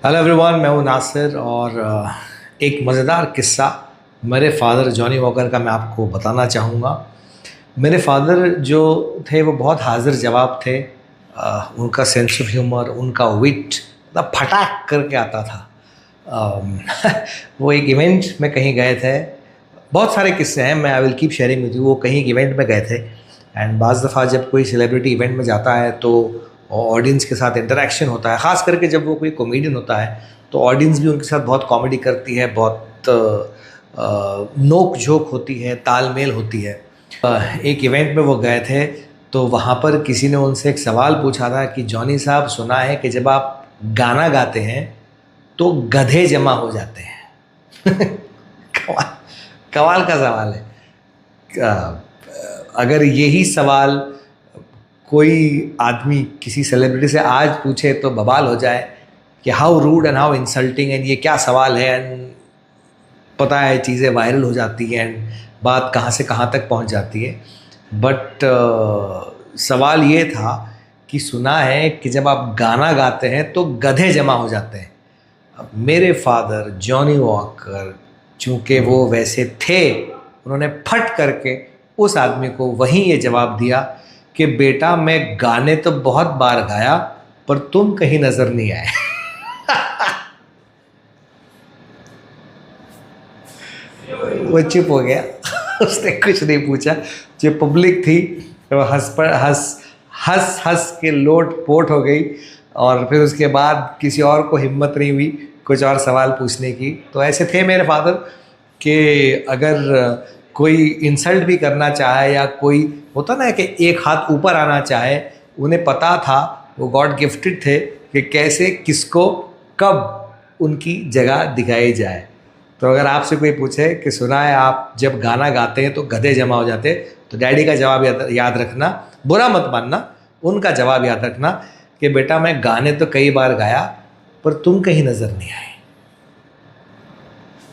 Hello everyone, मैं हूँ नासिर और एक मज़ेदार किस्सा मेरे फादर जॉनी वॉकर का मैं आपको बताना चाहूँगा। मेरे फादर जो थे वो बहुत हाजिर जवाब थे। उनका सेंस ऑफ ह्यूमर, उनका विट मतलब फटाक करके आता था। वो एक इवेंट में कहीं गए थे। बहुत सारे किस्से हैं, मैं I will keep sharing with you. वो कहीं एक इवेंट में गए थे एंड बाज़ दफ़ा जब कोई सेलिब्रिटी इवेंट में जाता है तो ऑडियंस के साथ इंटरेक्शन होता है, ख़ास करके जब वो कोई कॉमेडियन होता है तो ऑडियंस भी उनके साथ बहुत कॉमेडी करती है, बहुत नोक झोंक होती है, तालमेल होती है। एक इवेंट में वो गए थे तो वहाँ पर किसी ने उनसे एक सवाल पूछा था कि जॉनी साहब, सुना है कि जब आप गाना गाते हैं तो गधे जमा हो जाते हैं। कमाल कमाल का सवाल है। अगर यही सवाल कोई आदमी किसी सेलिब्रिटी से आज पूछे तो बवाल हो जाए कि how rude and how insulting, and ये क्या सवाल है। एंड पता है चीज़ें वायरल हो जाती हैं एंड बात कहाँ से कहाँ तक पहुँच जाती है। बट सवाल ये था कि सुना है कि जब आप गाना गाते हैं तो गधे जमा हो जाते हैं। अब मेरे फादर जॉनी वॉकर चूँकि वो वैसे थे, उन्होंने फट करके उस आदमी को वहीं ये जवाब दिया कि बेटा, मैं गाने तो बहुत बार गाया पर तुम कहीं नज़र नहीं आए। वो चुप हो गया। उसने कुछ नहीं पूछा। जो पब्लिक थी वो हंस हंस के लोट पोट हो गई और फिर उसके बाद किसी और को हिम्मत नहीं हुई कुछ और सवाल पूछने की। तो ऐसे थे मेरे फादर कि अगर कोई इंसल्ट भी करना चाहे या कोई होता ना कि एक हाथ ऊपर आना चाहे, उन्हें पता था, वो गॉड गिफ्टेड थे कि कैसे किसको कब उनकी जगह दिखाई जाए। तो अगर आपसे कोई पूछे कि सुना है आप जब गाना गाते हैं तो गधे जमा हो जाते, तो डैडी का जवाब याद रखना, बुरा मत मानना, उनका जवाब याद रखना कि बेटा, मैं गाने तो कई बार गाया पर तुम कहीं नज़र नहीं आए।